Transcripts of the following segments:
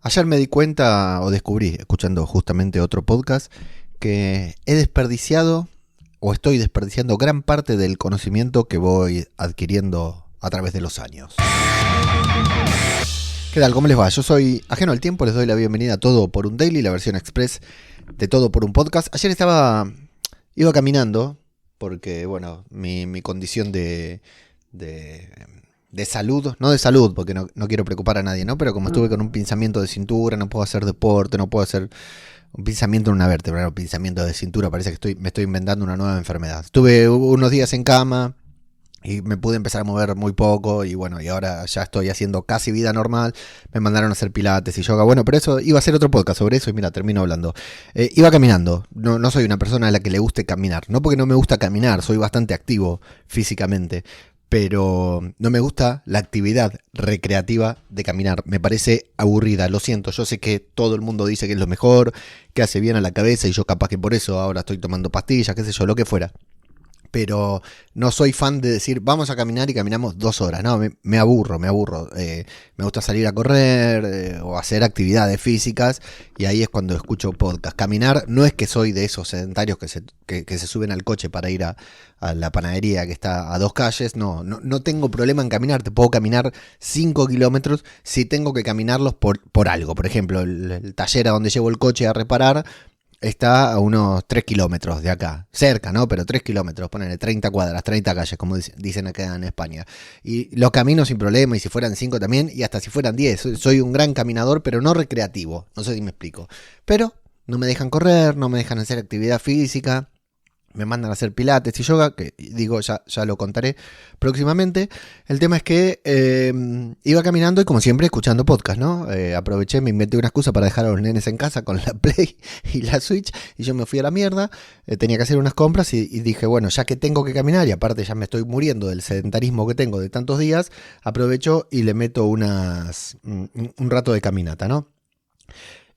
Ayer me di cuenta o descubrí, escuchando justamente otro podcast, que he desperdiciado o estoy desperdiciando gran parte del conocimiento que voy adquiriendo a través de los años. ¿Qué tal? ¿Cómo les va? Yo soy Ajeno al Tiempo, les doy la bienvenida a Todo por un Daily, la versión express de Todo por un Podcast. Ayer iba caminando, porque bueno, mi condición de salud, no de salud, porque no quiero preocupar a nadie, ¿no? Pero como estuve con un pinzamiento de cintura, no puedo hacer deporte, no puedo hacer un pinzamiento en una vértebra, un pinzamiento de cintura, parece que me estoy inventando una nueva enfermedad. Estuve unos días en cama y me pude empezar a mover muy poco y bueno, y ahora ya estoy haciendo casi vida normal. Me mandaron a hacer pilates y yoga, bueno, pero eso iba a ser otro podcast sobre eso y mira, termino hablando. Iba caminando, no soy una persona a la que le guste caminar, no porque no me gusta caminar, soy bastante activo físicamente, pero no me gusta la actividad recreativa de caminar. Me parece aburrida, lo siento. Yo sé que todo el mundo dice que es lo mejor, que hace bien a la cabeza y yo capaz que por eso ahora estoy tomando pastillas, qué sé yo, lo que fuera. Pero no soy fan de decir vamos a caminar y caminamos 2 horas. No, me aburro. Me gusta salir a correr o hacer actividades físicas y ahí es cuando escucho podcast. Caminar no es que soy de esos sedentarios que se suben al coche para ir a la panadería que está a 2 calles. No tengo problema en caminar. Te puedo caminar 5 kilómetros si tengo que caminarlos por algo. Por ejemplo, el taller a donde llevo el coche a reparar está a unos 3 kilómetros de acá, cerca, ¿no? Pero 3 kilómetros, ponele 30 cuadras, 30 calles, como dicen acá en España. Y los camino sin problema, y si fueran 5 también, y hasta si fueran 10. Soy un gran caminador, pero no recreativo, no sé si me explico. Pero no me dejan correr, no me dejan hacer actividad física. Me mandan a hacer pilates y yoga, que digo, ya lo contaré próximamente. El tema es que iba caminando y como siempre escuchando podcast, ¿no? Aproveché, me inventé una excusa para dejar a los nenes en casa con la Play y la Switch y yo me fui a la mierda. Tenía que hacer unas compras y dije, bueno, ya que tengo que caminar y aparte ya me estoy muriendo del sedentarismo que tengo de tantos días, aprovecho y le meto un rato de caminata, ¿no?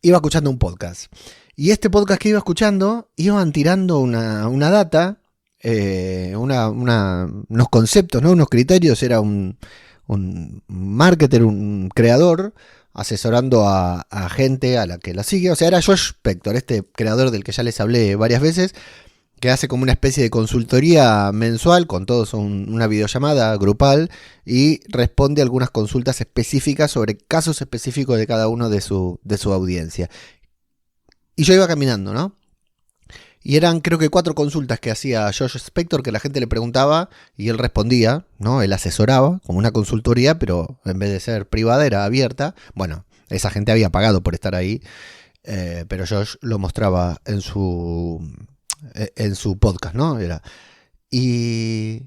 Iba escuchando un podcast. Y este podcast que iba escuchando, iban tirando una data, unos conceptos, ¿no? Unos criterios. Era un marketer, un creador, asesorando a gente a la que la sigue. O sea, era Josh Spector, este creador del que ya les hablé varias veces, que hace como una especie de consultoría mensual, con todos una videollamada grupal, y responde a algunas consultas específicas sobre casos específicos de cada uno de su audiencia. Y yo iba caminando, ¿no? Y eran creo que 4 consultas que hacía Josh Spector, que la gente le preguntaba y él respondía, ¿no? Él asesoraba como una consultoría, pero en vez de ser privada era abierta. Bueno, esa gente había pagado por estar ahí, pero Josh lo mostraba en su podcast, ¿no? Y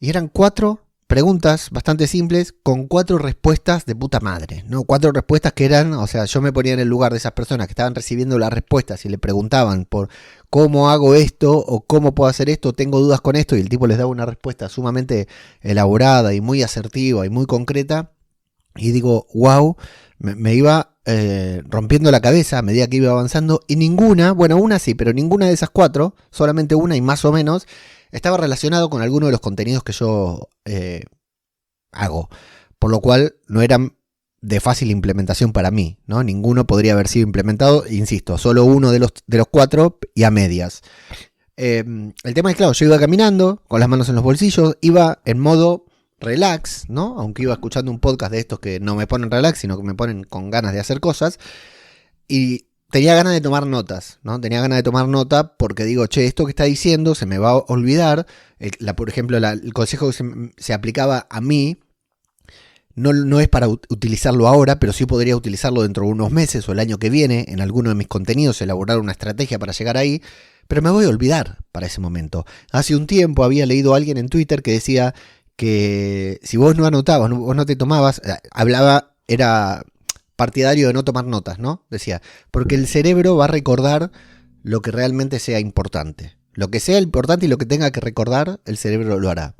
eran 4 preguntas bastante simples con 4 respuestas de puta madre, ¿no? 4 respuestas que eran, o sea, yo me ponía en el lugar de esas personas que estaban recibiendo las respuestas y le preguntaban por cómo hago esto o cómo puedo hacer esto, tengo dudas con esto, y el tipo les daba una respuesta sumamente elaborada y muy asertiva y muy concreta. Y digo, wow, me iba rompiendo la cabeza a medida que iba avanzando y ninguna, bueno, una sí, pero ninguna de esas 4, solamente una y más o menos, estaba relacionado con alguno de los contenidos que yo hago, por lo cual no eran de fácil implementación para mí, ¿no? Ninguno podría haber sido implementado, insisto, solo uno de los 4 y a medias. El tema es, claro, yo iba caminando con las manos en los bolsillos, iba en modo relax, ¿no? Aunque iba escuchando un podcast de estos que no me ponen relax, sino que me ponen con ganas de hacer cosas, y tenía ganas de tomar notas, ¿no? Tenía ganas de tomar nota porque digo, che, esto que está diciendo se me va a olvidar. Por ejemplo, el consejo que se aplicaba a mí no es para utilizarlo ahora, pero sí podría utilizarlo dentro de unos meses o el año que viene en alguno de mis contenidos, elaborar una estrategia para llegar ahí, pero me voy a olvidar para ese momento. Hace un tiempo había leído a alguien en Twitter que decía que si vos no anotabas, vos no te tomabas, era partidario de no tomar notas, ¿no? Decía, porque el cerebro va a recordar lo que realmente sea importante. Lo que sea importante y lo que tenga que recordar, el cerebro lo hará.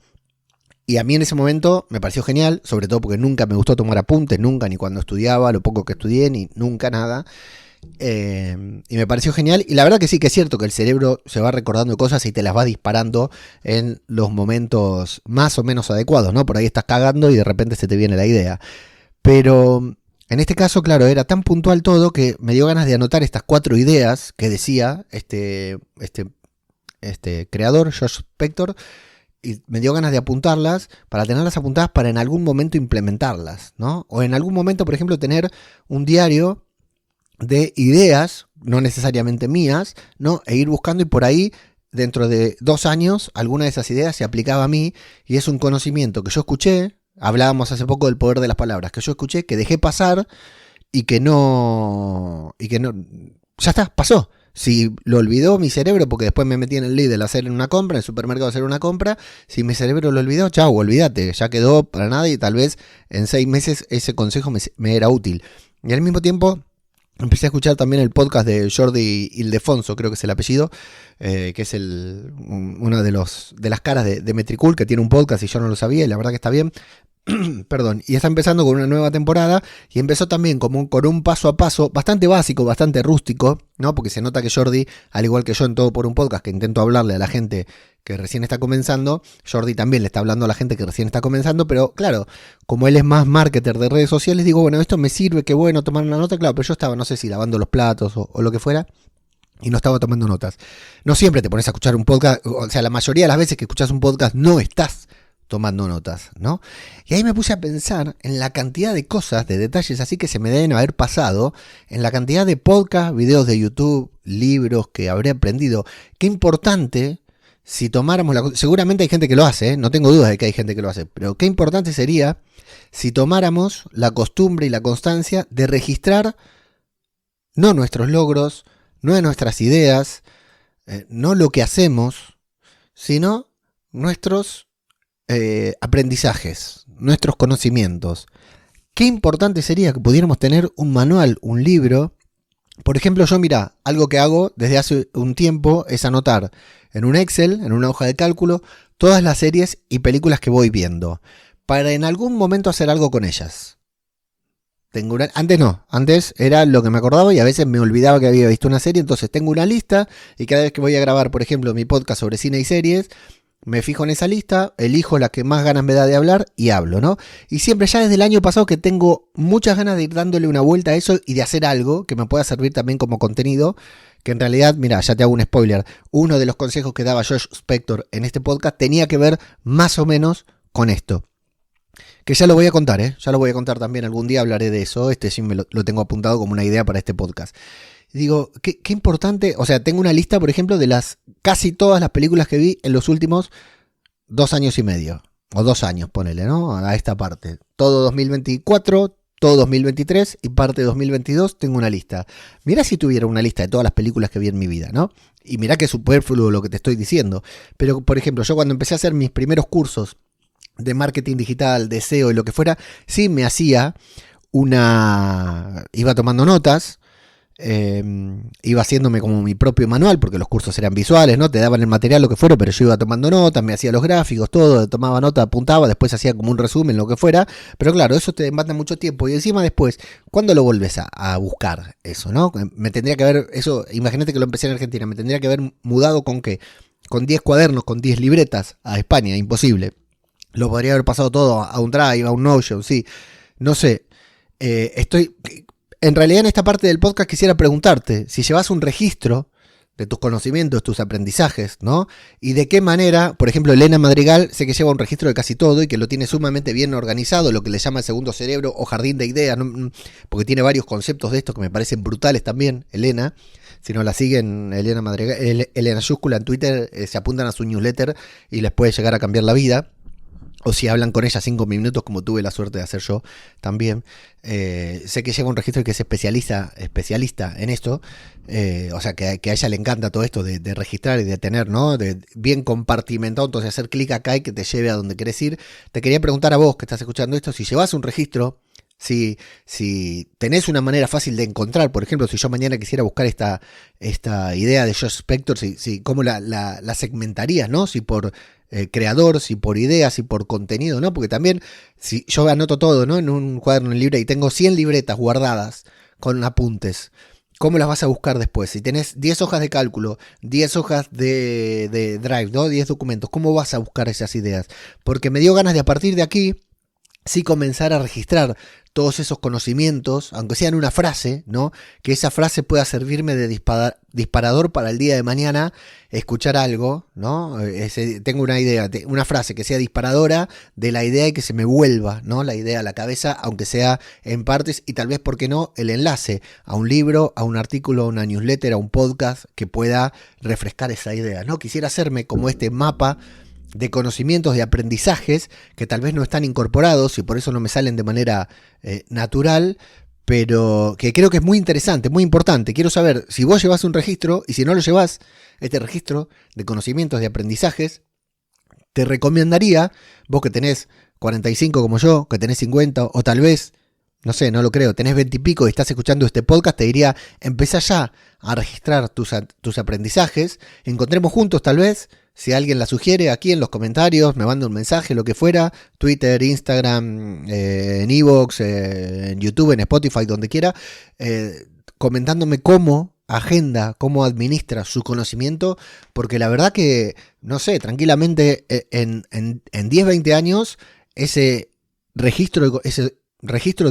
Y a mí en ese momento me pareció genial, sobre todo porque nunca me gustó tomar apuntes, nunca, ni cuando estudiaba, lo poco que estudié, ni nunca nada. Y me pareció genial. Y la verdad que sí, que es cierto que el cerebro se va recordando cosas y te las va disparando en los momentos más o menos adecuados, ¿no? Por ahí estás cagando y de repente se te viene la idea. Pero En este caso, claro, era tan puntual todo que me dio ganas de anotar estas 4 ideas que decía este creador, Josh Spector, y me dio ganas de apuntarlas para tenerlas apuntadas para en algún momento implementarlas, ¿no? O en algún momento, por ejemplo, tener un diario de ideas, no necesariamente mías, ¿no? E ir buscando y por ahí, dentro de 2 años, alguna de esas ideas se aplicaba a mí y es un conocimiento que yo escuché, hablábamos hace poco del poder de las palabras, que yo escuché, que dejé pasar y que no, ya está, pasó. Si lo olvidó mi cerebro, porque después me metí en el Lidl a hacer una compra, en el supermercado a hacer una compra, si mi cerebro lo olvidó, chau, olvídate, ya quedó para nada y tal vez en 6 meses ese consejo me era útil. Y al mismo tiempo empecé a escuchar también el podcast de Jordi Ildefonso, creo que es el apellido, que es una de las caras de Metricool, que tiene un podcast y yo no lo sabía y la verdad que está bien. Perdón, y está empezando con una nueva temporada y empezó también con un paso a paso bastante básico, bastante rústico, ¿no? Porque se nota que Jordi, al igual que yo en Todo por un Podcast, que intento hablarle a la gente que recién está comenzando, Jordi también le está hablando a la gente que recién está comenzando, pero claro, como él es más marketer de redes sociales, digo, bueno, esto me sirve, qué bueno tomar una nota, claro, pero yo estaba, no sé si lavando los platos o lo que fuera, y no estaba tomando notas. No siempre te pones a escuchar un podcast, o sea, la mayoría de las veces que escuchas un podcast no estás tomando notas, ¿no? Y ahí me puse a pensar en la cantidad de cosas, de detalles así que se me deben haber pasado, en la cantidad de podcasts, videos de YouTube, libros que habré aprendido. Qué importante si tomáramos seguramente hay gente que lo hace, ¿eh? No tengo dudas de que hay gente que lo hace, pero qué importante sería si tomáramos la costumbre y la constancia de registrar no nuestros logros, no nuestras ideas, no lo que hacemos, sino nuestros aprendizajes, nuestros conocimientos. Qué importante sería que pudiéramos tener un manual, un libro. Por ejemplo, yo, mira, algo que hago desde hace un tiempo es anotar en un Excel, en una hoja de cálculo, todas las series y películas que voy viendo, para en algún momento hacer algo con ellas. Antes no, antes era lo que me acordaba y a veces me olvidaba que había visto una serie, entonces tengo una lista y cada vez que voy a grabar, por ejemplo, mi podcast sobre cine y series, me fijo en esa lista, elijo la que más ganas me da de hablar y hablo, ¿no? Y siempre ya desde el año pasado que tengo muchas ganas de ir dándole una vuelta a eso y de hacer algo que me pueda servir también como contenido, que en realidad, mira, ya te hago un spoiler, uno de los consejos que daba Josh Spector en este podcast tenía que ver más o menos con esto. Que ya lo voy a contar, ya lo voy a contar también, algún día hablaré de eso, sí lo tengo apuntado como una idea para este podcast. Digo, qué importante, o sea, tengo una lista, por ejemplo, de casi todas las películas que vi en los últimos 2 años y medio, o 2 años, ponele, ¿no? A esta parte. Todo 2024, todo 2023 y parte de 2022 tengo una lista. Mirá si tuviera una lista de todas las películas que vi en mi vida, ¿no? Y mirá que es superfluo lo que te estoy diciendo. Pero, por ejemplo, yo cuando empecé a hacer mis primeros cursos de marketing digital, de SEO y lo que fuera, sí me hacía iba tomando notas, iba haciéndome como mi propio manual, porque los cursos eran visuales, ¿no? Te daban el material, lo que fuera, pero yo iba tomando notas, me hacía los gráficos, todo, tomaba nota, apuntaba, después hacía como un resumen, lo que fuera, pero claro, eso te demanda mucho tiempo, y encima después, ¿cuándo lo volvés a buscar eso, no? Me tendría que haber, eso, imagínate que lo empecé en Argentina, me tendría que haber mudado ¿con qué? Con 10 cuadernos, con 10 libretas a España, imposible. Lo podría haber pasado todo a un Drive, a un Notion, sí, no sé, en realidad en esta parte del podcast quisiera preguntarte si llevas un registro de tus conocimientos, tus aprendizajes, ¿no? Y de qué manera, por ejemplo, Elena Madrigal sé que lleva un registro de casi todo y que lo tiene sumamente bien organizado, lo que le llama el segundo cerebro o jardín de ideas, ¿no? Porque tiene varios conceptos de esto que me parecen brutales también, Elena. Si no la siguen, Elena Madrigal, Elena Yúscula en Twitter, se apuntan a su newsletter y les puede llegar a cambiar la vida. O si hablan con ella 5 minutos, como tuve la suerte de hacer yo también. Sé que lleva un registro y que es especialista en esto. O sea, que a ella le encanta todo esto de registrar y de tener, ¿no? De bien compartimentado, entonces hacer clic acá y que te lleve a donde querés ir. Te quería preguntar a vos que estás escuchando esto, si llevas un registro, si tenés una manera fácil de encontrar, por ejemplo, si yo mañana quisiera buscar esta idea de Josh Spector, ¿cómo la segmentarías, ¿no? Si por creador, si por idea, si por contenido, ¿no? Porque también, si yo anoto todo, ¿no? En un cuaderno libre y tengo 100 libretas guardadas con apuntes, ¿cómo las vas a buscar después? Si tenés 10 hojas de cálculo, 10 hojas de Drive, ¿no? 10 documentos, ¿cómo vas a buscar esas ideas? Porque me dio ganas de a partir de aquí sí comenzar a registrar todos esos conocimientos, aunque sea en una frase, ¿no? Que esa frase pueda servirme de disparador para el día de mañana escuchar algo, ¿no? Tengo una idea, una frase que sea disparadora de la idea y que se me vuelva, ¿no? La idea a la cabeza, aunque sea en partes, y tal vez, ¿por qué no?, el enlace a un libro, a un artículo, a una newsletter, a un podcast que pueda refrescar esa idea, ¿no? Quisiera hacerme como este mapa de conocimientos, de aprendizajes que tal vez no están incorporados y por eso no me salen de manera natural, pero que creo que es muy interesante, muy importante. Quiero saber si vos llevas un registro y si no lo llevas, este registro de conocimientos, de aprendizajes, te recomendaría, vos que tenés 45 como yo, que tenés 50 o tal vez, no sé, no lo creo, tenés 20 y pico y estás escuchando este podcast, te diría, empezá ya a registrar tus aprendizajes, encontremos juntos tal vez. Si alguien la sugiere, aquí en los comentarios, me manda un mensaje, lo que fuera, Twitter, Instagram, en Evox, en YouTube, en Spotify, donde quiera, comentándome cómo agenda, cómo administra su conocimiento, porque la verdad que, no sé, tranquilamente en 10, 20 años, ese registro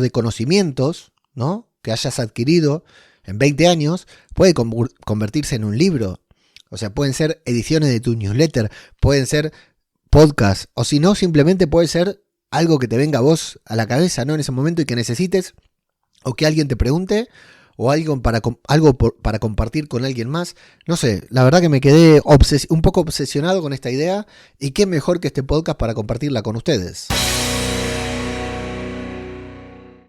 de conocimientos, ¿no?, que hayas adquirido en 20 años, puede convertirse en un libro. O sea, pueden ser ediciones de tu newsletter, pueden ser podcasts, o si no, simplemente puede ser algo que te venga a vos a la cabeza, ¿no?, en ese momento y que necesites, o que alguien te pregunte, o algo para compartir con alguien más. No sé, la verdad que me quedé un poco obsesionado con esta idea, y qué mejor que este podcast para compartirla con ustedes.